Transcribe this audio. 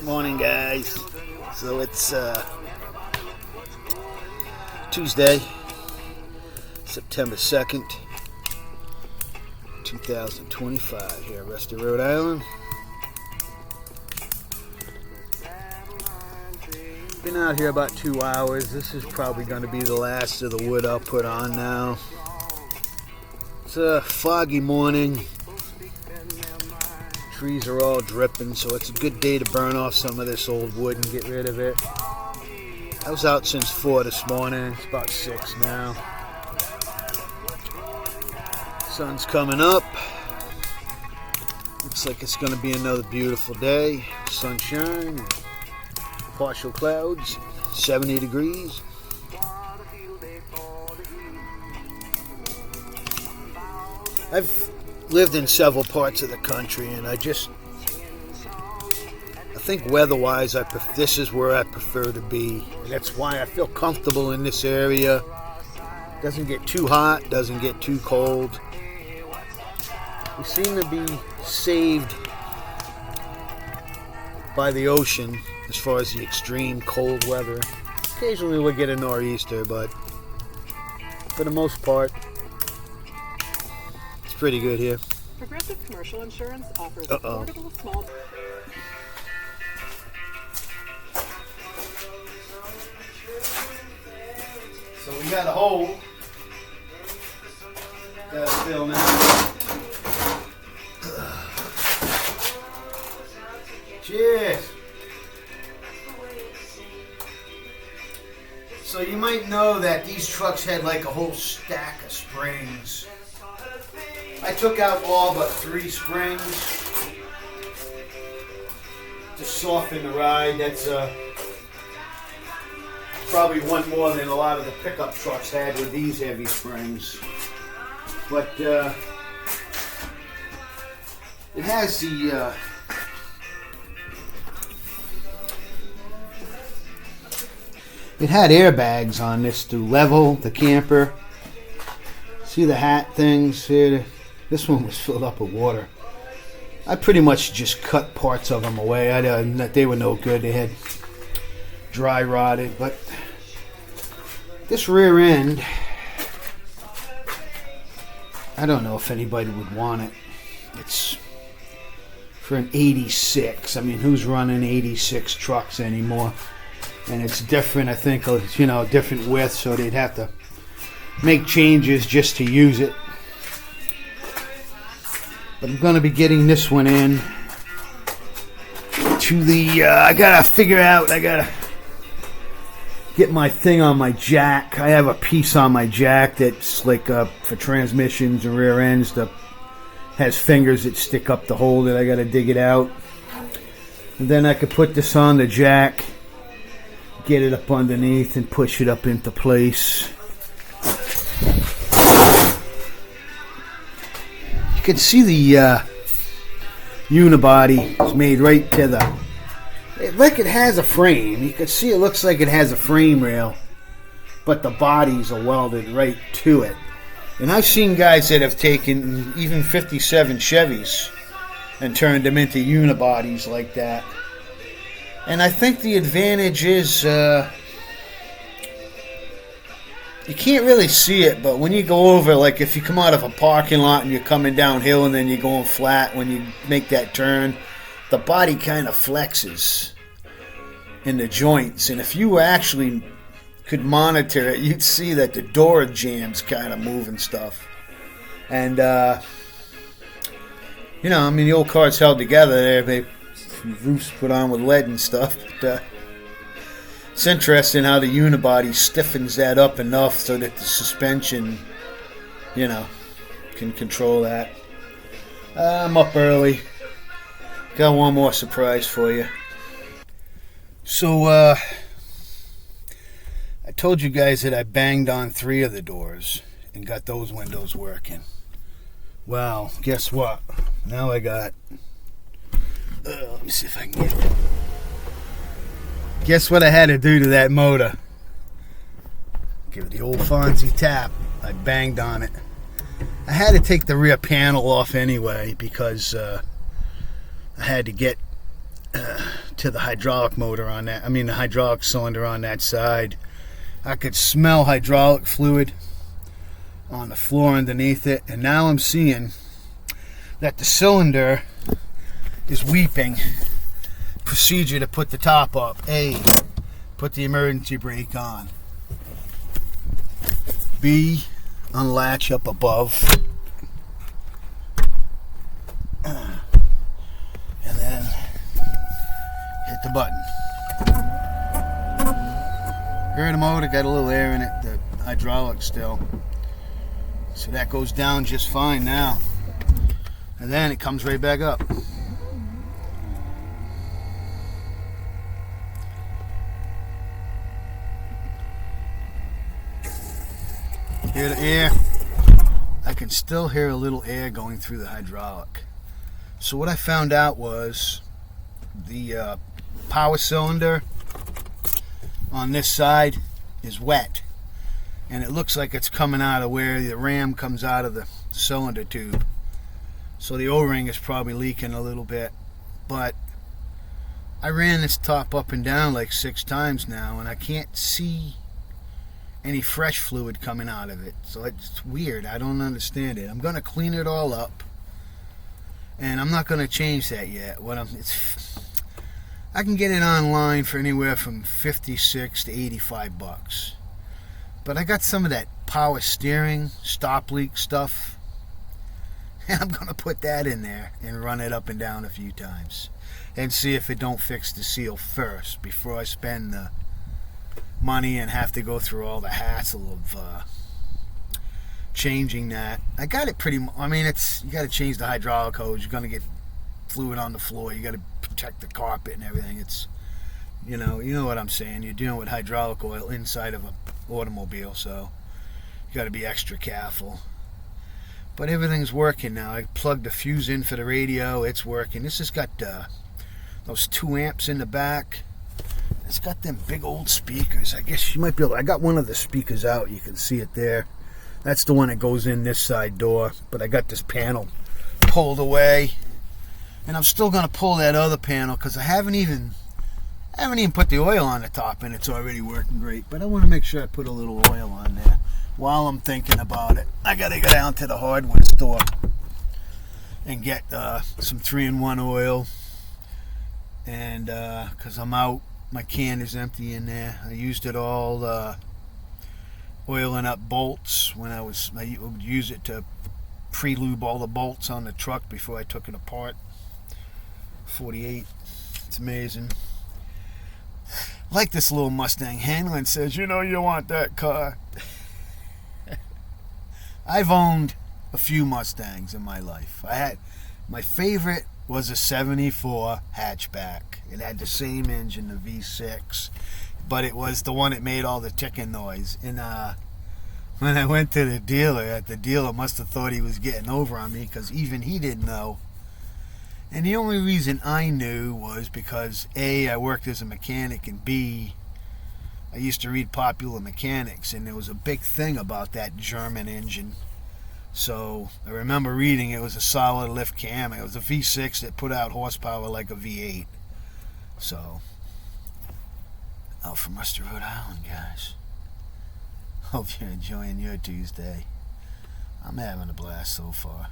Morning, guys. So it's Tuesday, September 2nd, 2025 here at Rusty, Rhode Island. Been out here about 2 hours. This is probably going to be the last of the wood I'll put on now. It's a foggy morning. Trees are all dripping, so it's a good day to burn off some of this old wood and get rid of it. I was out since 4 this morning. It's about 6 now. Sun's coming up. Looks like it's going to be another beautiful day. Sunshine, partial clouds, 70 degrees. I've lived in several parts of the country, and I think weather-wise, this is where I prefer to be. And that's why I feel comfortable in this area. Doesn't get too hot, doesn't get too cold. We seem to be saved by the ocean as far as the extreme cold weather. Occasionally we'll get a nor'easter, but for the most part, it's pretty good here. Progressive Commercial Insurance offers affordable small... So we got a hole. Gotta fill now. Cheers. So you might know that these trucks had like a whole stack of springs. I took out all but 3 springs to soften the ride. That's probably one more than a lot of the pickup trucks had with these heavy springs. But it has the it had airbags on this to level the camper. See the hat things here? This one was filled up with water. I pretty much just cut parts of them away. They were no good. They had dry rotted. But this rear end, I don't know if anybody would want it. It's for an 86. I mean, who's running 86 trucks anymore? And it's different, I think, different width, so they'd have to make changes just to use it. But I'm going to be getting this one in to the, I got to get my thing on my jack. I have a piece on my jack that's like for transmissions and rear ends that has fingers that stick up to hold it. I got to dig it out. And then I could put this on the jack, get it up underneath and push it up into place. You can see the unibody is made right to like it has a frame. You can see it looks like it has a frame rail, but the bodies are welded right to it. And I've seen guys that have taken even 57 Chevys and turned them into unibodies like that. And I think the advantage is you can't really see it, but when you go over, like if you come out of a parking lot and you're coming downhill and then you're going flat, when you make that turn, the body kind of flexes in the joints. And if you actually could monitor it, you'd see that the door jams kind of move and stuff. And, the old car's held together there. They roofs put on with lead and stuff. But, it's interesting how the unibody stiffens that up enough so that the suspension, can control that. I'm up early. Got one more surprise for you. So, I told you guys that I banged on 3 of the doors and got those windows working. Well, guess what? Now I got... let me see if I can get Guess what I had to do to that motor? Give it the old Fonzie tap. I banged on it. I had to take the rear panel off anyway because I had to get to the hydraulic motor on that. I mean the hydraulic cylinder on that side. I could smell hydraulic fluid on the floor underneath it, and now I'm seeing that the cylinder is weeping. Procedure to put the top up. A, put the emergency brake on. B, unlatch up above. And then hit the button. Rear of the motor got a little air in it, the hydraulic still. So that goes down just fine now. And then it comes right back up. Hear the air? I can still hear a little air going through the hydraulic. So what I found out was the power cylinder on this side is wet, and it looks like it's coming out of where the ram comes out of the cylinder tube. So the O-ring is probably leaking a little bit, but I ran this top up and down like 6 times now, and I can't see any fresh fluid coming out of it. So it's weird. I don't understand it. I'm going to clean it all up, and I'm not going to change that yet. I can get it online for anywhere from $56 to $85. But I got some of that power steering, stop leak stuff, and I'm going to put that in there and run it up and down a few times and see if it don't fix the seal first before I spend the money and have to go through all the hassle of changing that. I got it pretty. I mean, you got to change the hydraulic hose. You're going to get fluid on the floor. You got to protect the carpet and everything. It's, you know what I'm saying. You're dealing with hydraulic oil inside of an automobile, so you got to be extra careful. But everything's working now. I plugged the fuse in for the radio. It's working. This has got those 2 amps in the back. It's got them big old speakers. I guess you might be able to, I got one of the speakers out. You can see it there. That's the one that goes in this side door. But I got this panel pulled away. And I'm still going to pull that other panel because I haven't even put the oil on the top, and it's already working great. But I want to make sure I put a little oil on there while I'm thinking about it. I got to go down to the hardware store and get some 3-in-1 oil. And because I'm out, my can is empty in there. I used it all oiling up bolts when I would use it to pre-lube all the bolts on the truck before I took it apart. 48. It's amazing. Like this little Mustang. Hanlon says, you want that car. I've owned a few Mustangs in my life. My favorite was a 74 hatchback. It had the same engine, the V6, but it was the one that made all the ticking noise. And when I went to the dealer must have thought he was getting over on me because even he didn't know. And the only reason I knew was because A, I worked as a mechanic, and B, I used to read Popular Mechanics, and there was a big thing about that German engine. So I remember reading it was a solid lift cam. It was a V6 that put out horsepower like a V8. So, out from Worcester, Rhode Island, guys. Hope you're enjoying your Tuesday. I'm having a blast so far.